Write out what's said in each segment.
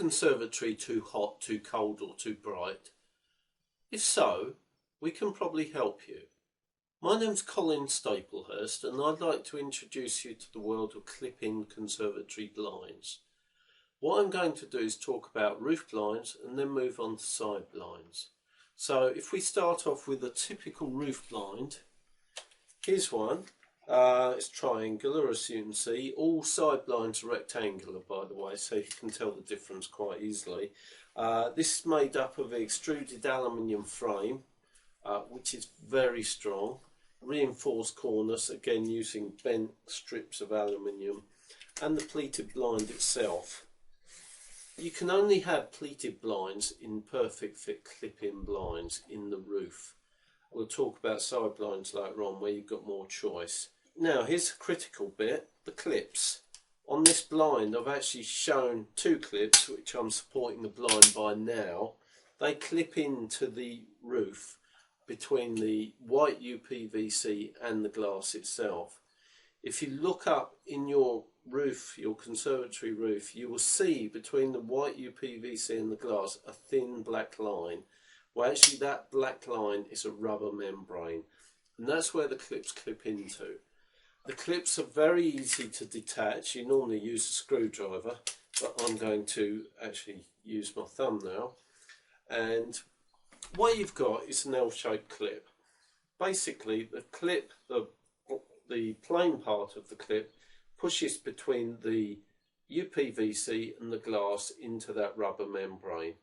conservatory too hot, too cold or too bright? If so, we can probably help you. My name's Colin Staplehurst and I'd like to introduce you to the world of clip-in conservatory blinds. What I'm going to do is talk about roof blinds and then move on to side blinds. So if we start off with a typical roof blind, here's one. It's triangular, as you can see. All side blinds are rectangular, by the way, so you can tell the difference quite easily. This is made up of an extruded aluminium frame, which is very strong. Reinforced cornice, again using bent strips of aluminium, and the pleated blind itself. You can only have pleated blinds in perfect fit clip-in blinds in the roof. We'll talk about side blinds later on where you've got more choice. Now here's a critical bit, the clips. On this blind I've actually shown two clips which I'm supporting the blind by now. They clip into the roof between the white UPVC and the glass itself. If you look up in your roof, your conservatory roof, you will see between the white UPVC and the glass a thin black line. Well, actually that black line is a rubber membrane, and that's where the clips clip into. The clips are very easy to detach. You normally use a screwdriver, but I'm going to actually use my thumb now. And what you've got is an L-shaped clip. Basically, the clip, the plain part of the clip pushes between the UPVC and the glass into that rubber membrane.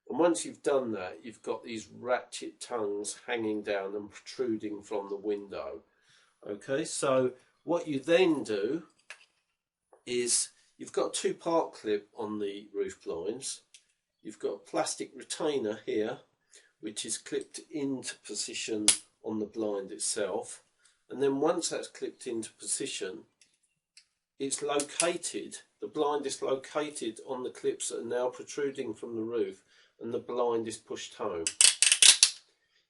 And once you've done that, you've got these ratchet tongues hanging down and protruding from the window. Okay, so what you then do is you've got a two-part clip on the roof blinds. You've got a plastic retainer here, which is clipped into position on the blind itself. And then once that's clipped into position, it's located, the blind is located on the clips that are now protruding from the roof, and the blind is pushed home.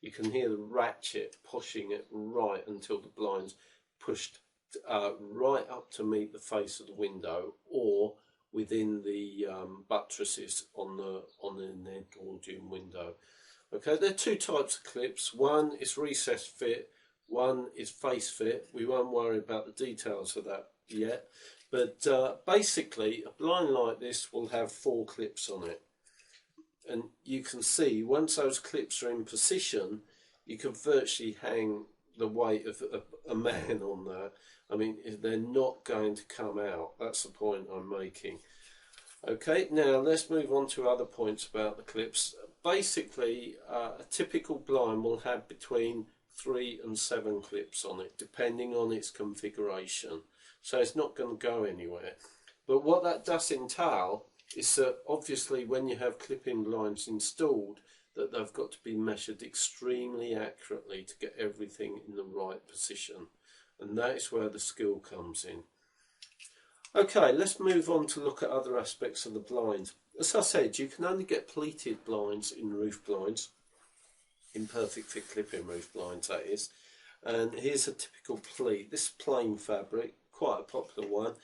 You can hear the ratchet pushing it right until the blind's pushed right up to meet the face of the window or within the buttresses on the Ned Gordian window. Okay, there are two types of clips. One is recess fit, one is face fit. We won't worry about the details of that yet, but basically a blind like this will have 4 clips on it, and you can see once those clips are in position you can virtually hang the weight of a man on that. I mean, they're not going to come out. That's the point I'm making. Okay, now let's move on to other points about the clips. Basically, a typical blind will have between 3 and 7 clips on it, depending on its configuration. So it's not going to go anywhere. But what that does entail is that obviously when you have clip-in blinds installed, that they've got to be measured extremely accurately to get everything in the right position. And that is where the skill comes in. Okay, let's move on to look at other aspects of the blind. As I said, you can only get pleated blinds in roof blinds, in perfect fit clip-in roof blinds that is. And here's a typical pleat. This is plain fabric, quite a popular one.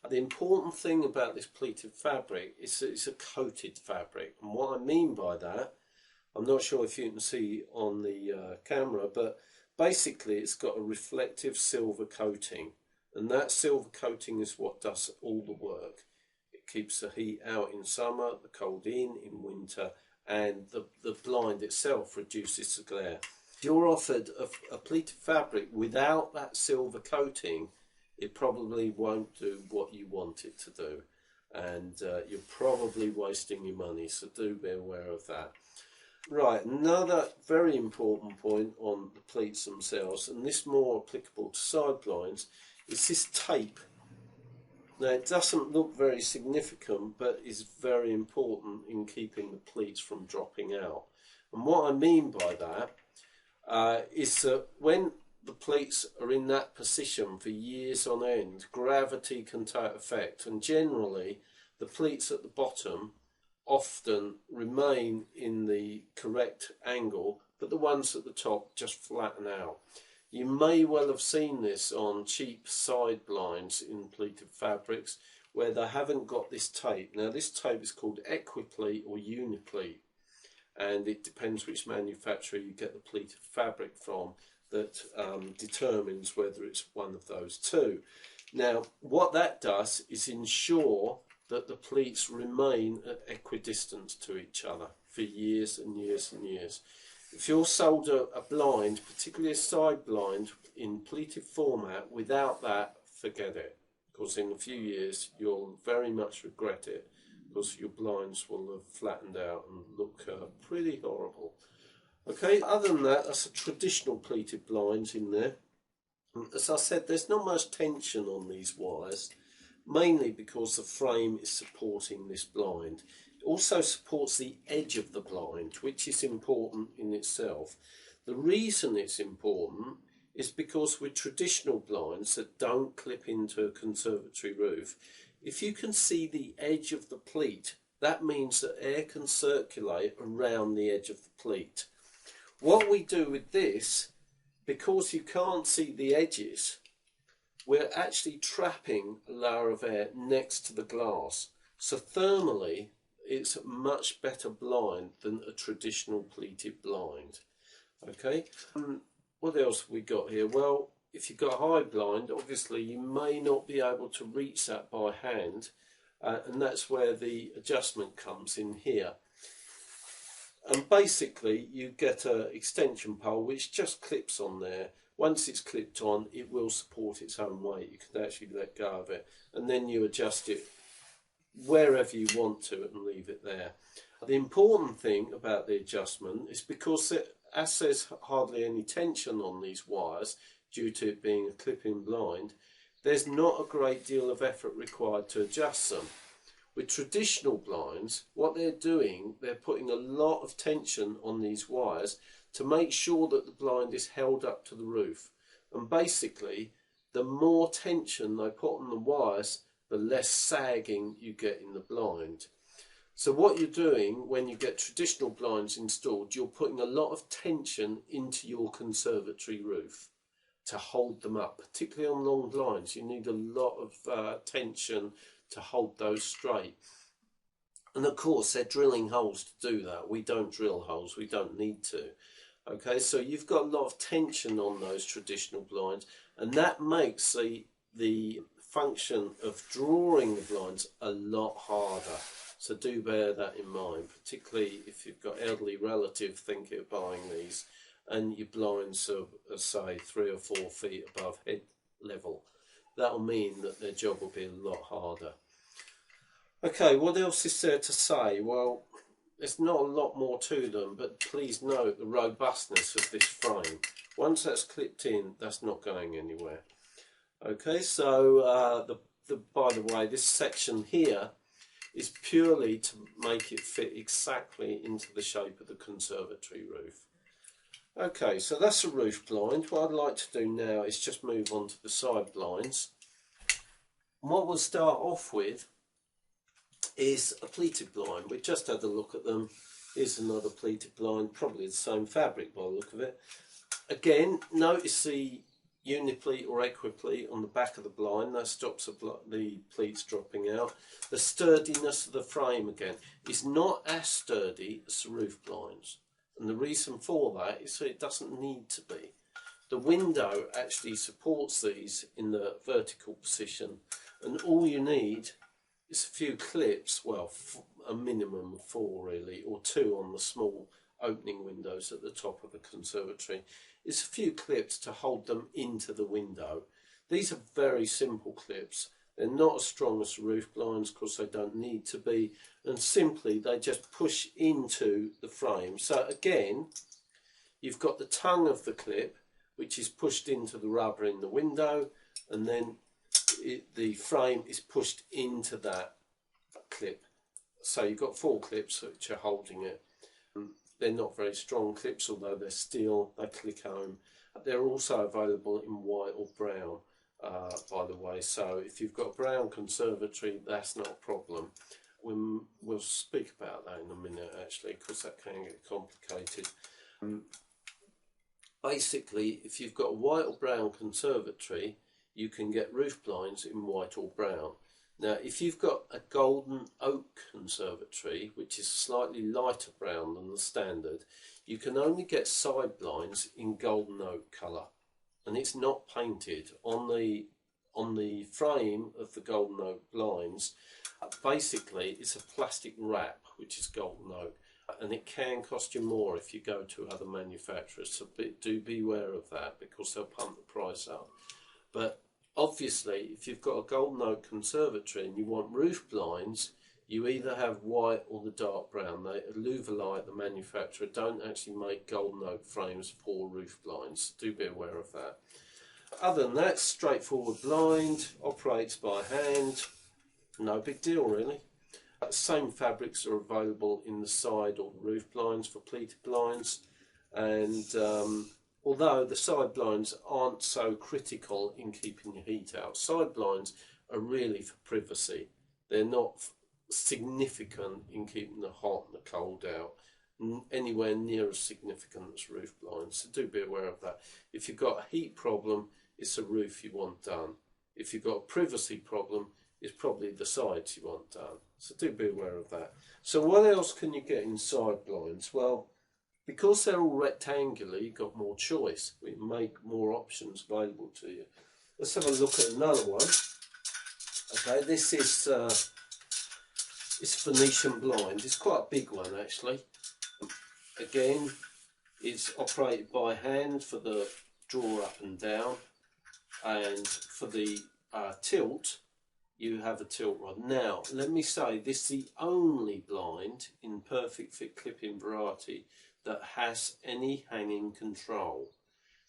The important thing about this pleated fabric is that it's a coated fabric. And what I mean by that, I'm not sure if you can see on the camera, but basically it's got a reflective silver coating. And that silver coating is what does all the work. It keeps the heat out in summer, the cold in winter, and the blind itself reduces the glare. If you're offered a pleated fabric without that silver coating, it probably won't do what you want it to do. And you're probably wasting your money, so do be aware of that. Right, another very important point on the pleats themselves, and this more applicable to side blinds, is this tape. Now it doesn't look very significant, but is very important in keeping the pleats from dropping out. And what I mean by that is that when the pleats are in that position for years on end, gravity can take effect, and generally the pleats at the bottom often remain in the correct angle, but the ones at the top just flatten out. You may well have seen this on cheap side blinds in pleated fabrics, where they haven't got this tape. Now this tape is called equipleat or unipleat, and it depends which manufacturer you get the pleated fabric from that determines whether it's one of those two. Now what that does is ensure that the pleats remain at equidistance to each other for years and years and years. If you're sold a blind, particularly a side blind, in pleated format, without that, forget it. Because in a few years you'll very much regret it, because your blinds will have flattened out and look pretty horrible. Okay, other than that, that's a traditional pleated blinds in there. As I said, there's not much tension on these wires, mainly because the frame is supporting this blind. It also supports the edge of the blind, which is important in itself. The reason it's important is because with traditional blinds that don't clip into a conservatory roof, if you can see the edge of the pleat, that means that air can circulate around the edge of the pleat. What we do with this, because you can't see the edges, we're actually trapping a layer of air next to the glass. So thermally, it's a much better blind than a traditional pleated blind. Okay, what else have we got here? Well, if you've got a high blind, obviously you may not be able to reach that by hand, and that's where the adjustment comes in here. And basically you get an extension pole which just clips on there. Once it's clipped on, it will support its own weight. You can actually let go of it, and then you adjust it wherever you want to and leave it there. The important thing about the adjustment is because as there's hardly any tension on these wires due to it being a clipping blind, there's not a great deal of effort required to adjust them. With traditional blinds, what they're doing, they're putting a lot of tension on these wires to make sure that the blind is held up to the roof. And basically, the more tension they put on the wires, the less sagging you get in the blind. So what you're doing when you get traditional blinds installed, you're putting a lot of tension into your conservatory roof to hold them up. Particularly on long blinds, you need a lot of tension to hold those straight. And of course, they're drilling holes to do that. We don't drill holes, we don't need to. Okay, so you've got a lot of tension on those traditional blinds, and that makes the function of drawing the blinds a lot harder. So do bear that in mind, particularly if you've got elderly relative thinking of buying these and your blinds are say 3 or 4 feet above head level. That'll mean that their job will be a lot harder. Okay, what else is there to say? Well, there's not a lot more to them, but please note the robustness of this frame. Once that's clipped in, that's not going anywhere. Okay, so by the way, this section here is purely to make it fit exactly into the shape of the conservatory roof. Okay, so that's the roof blind. What I'd like to do now is just move on to the side blinds. And what we'll start off with is a pleated blind. We just had a look at them. Here's another pleated blind, probably the same fabric by the look of it. Again, notice the unipleat or equipleat on the back of the blind. That stops the pleats dropping out. The sturdiness of the frame again is not as sturdy as the roof blinds, and the reason for that is that it doesn't need to be. The window actually supports these in the vertical position, and all you need is a few clips, well, a minimum of 4 really, or 2 on the small opening windows at the top of the conservatory. It's a few clips to hold them into the window. These are very simple clips. They're not as strong as the roof blinds because they don't need to be, and simply they just push into the frame. So again, you've got the tongue of the clip which is pushed into the rubber in the window, and then the frame is pushed into that clip. So you've got 4 clips which are holding it. They're not very strong clips, although they're steel, they click home. They're also available in white or brown, by the way. So if you've got a brown conservatory, that's not a problem. We'll speak about that in a minute, actually, because that can get complicated. Basically, if you've got a white or brown conservatory, you can get roof blinds in white or brown. Now, if you've got a golden oak conservatory, which is slightly lighter brown than the standard, you can only get side blinds in golden oak colour, and it's not painted on the frame of the golden oak blinds. Basically, it's a plastic wrap which is golden oak, and it can cost you more if you go to other manufacturers. So do beware of that, because they'll pump the price up. But obviously, if you've got a golden oak conservatory and you want roof blinds, you either have white or the dark brown. Luvalite, the manufacturer, don't actually make golden oak frames for roof blinds. Do be aware of that. Other than that, straightforward blind, operates by hand, no big deal really. Same fabrics are available in the side or the roof blinds for pleated blinds, and although the side blinds aren't so critical in keeping the heat out, side blinds are really for privacy. They're not significant in keeping the hot and the cold out, anywhere near as significant as roof blinds, so do be aware of that. If you've got a heat problem, it's a roof you want done. If you've got a privacy problem, it's probably the sides you want done. So do be aware of that. So what else can you get in side blinds? Well, because they're all rectangular, you've got more choice. We make more options available to you. Let's have a look at another one. Okay, this is it's Venetian blind. It's quite a big one actually. Again, it's operated by hand for the draw up and down, and for the tilt, you have a tilt rod. Now, let me say, this is the only blind in perfect fit clipping variety that has any hanging control.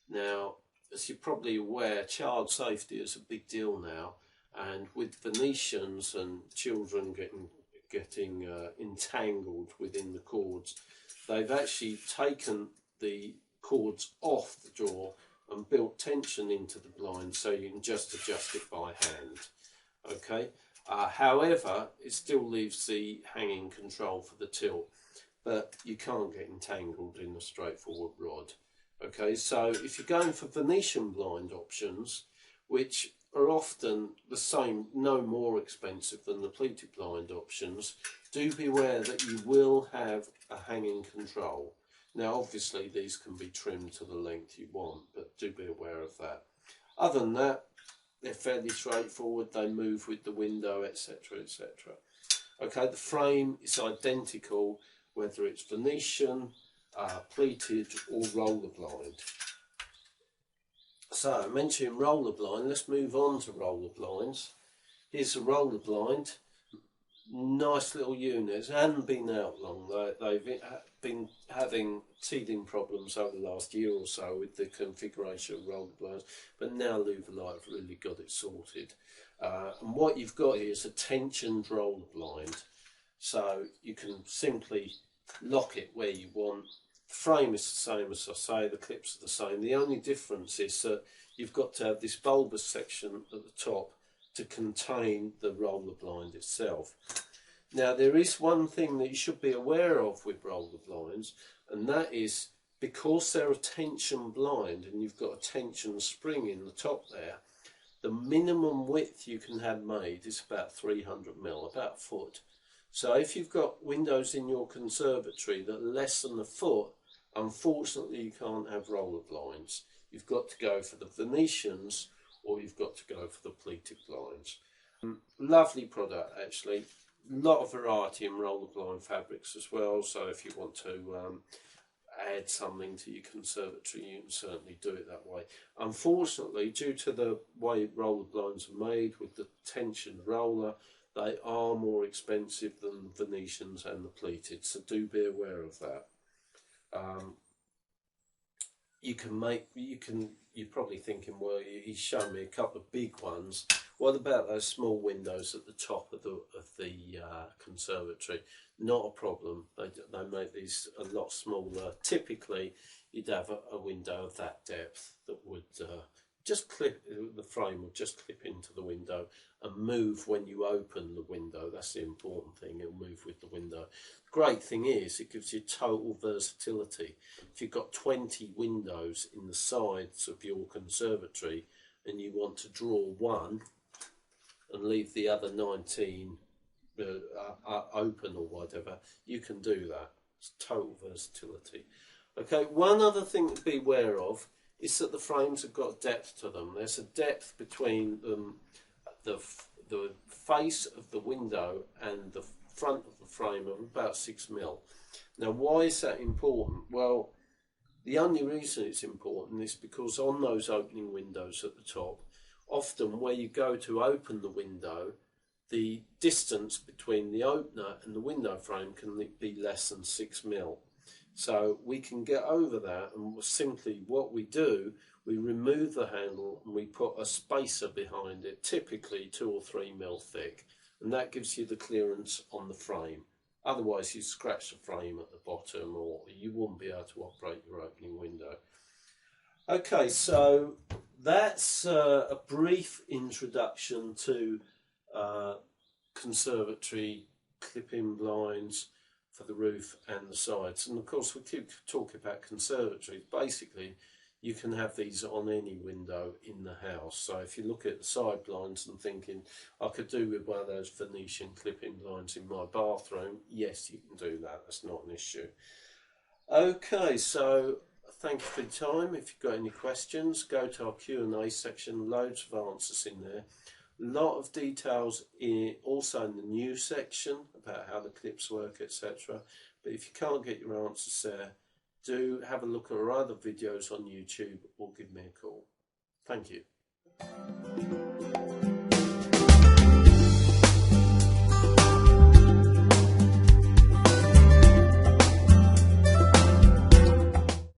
Now, as you're probably aware, child safety is a big deal now, and with Venetians and children getting entangled within the cords, they've actually taken the cords off the drawer and built tension into the blind so you can just adjust it by hand. Okay, however, it still leaves the hanging control for the tilt, but you can't get entangled in a straightforward rod. Okay, so if you're going for Venetian blind options, which are often the same, no more expensive than the pleated blind options, do beware that you will have a hanging control. Now, obviously, these can be trimmed to the length you want, but do be aware of that. Other than that, they're fairly straightforward. They move with the window, etc., etc. Okay, the frame is identical, whether it's Venetian, pleated, or roller blind. So, mentioning roller blind, let's move on to roller blinds. Here's a roller blind. Nice little units. Hadn't been out long. They've been having teething problems over the last year or so with the configuration of roller blinds, but now Luvalite have really got it sorted. And what you've got here is a tensioned roller blind, so you can simply lock it where you want. The frame is the same, as I say, the clips are the same. The only difference is that you've got to have this bulbous section at the top to contain the roller blind itself. Now, there is one thing that you should be aware of with roller blinds, and that is, because they're a tension blind and you've got a tension spring in the top there, the minimum width you can have made is about 300mm, about a foot. So if you've got windows in your conservatory that are less than a foot, unfortunately you can't have roller blinds. You've got to go for the Venetians, or you've got to go for the pleated blinds. Lovely product actually. A lot of variety in roller blind fabrics as well, so if you want to add something to your conservatory, you can certainly do it that way. Unfortunately, due to the way roller blinds are made with the tension roller, they are more expensive than the Venetians and the pleated, so do be aware of that. You're probably thinking, well, he's shown me a couple of big ones. What about those small windows at the top of the conservatory? Not a problem. They make these a lot smaller. Typically, you'd have a window of that depth that would just clip, the frame would just clip into the window and move when you open the window. That's the important thing, it'll move with the window. The great thing is it gives you total versatility. If you've got 20 windows in the sides of your conservatory and you want to draw one and leave the other 19 open or whatever, you can do that. It's total versatility. Okay, one other thing to be aware of is that the frames have got depth to them. There's a depth between the face of the window and the front of the frame of about 6mm. Now, why is that important? Well, the only reason it's important is because on those opening windows at the top, often where you go to open the window, the distance between the opener and the window frame can be less than 6mm. So we can get over that, and simply what we do, we remove the handle and we put a spacer behind it, typically 2 or 3mm thick, and that gives you the clearance on the frame. Otherwise you scratch the frame at the bottom, or you wouldn't be able to operate your opening window. Okay, so that's a brief introduction to Conservatory clip-in blinds for the roof and the sides. And of course we keep talking about Conservatory. Basically you can have these on any window in the house. So if you look at the side blinds and thinking, I could do with one of those Venetian clip-in blinds in my bathroom, yes, you can do that. That's not an issue. Okay, so thank you for your time. If you've got any questions, go to our Q&A section. Loads of answers in there. A lot of details also in the news section about how the clips work, etc. But if you can't get your answers there, do have a look at our other videos on YouTube or give me a call. Thank you.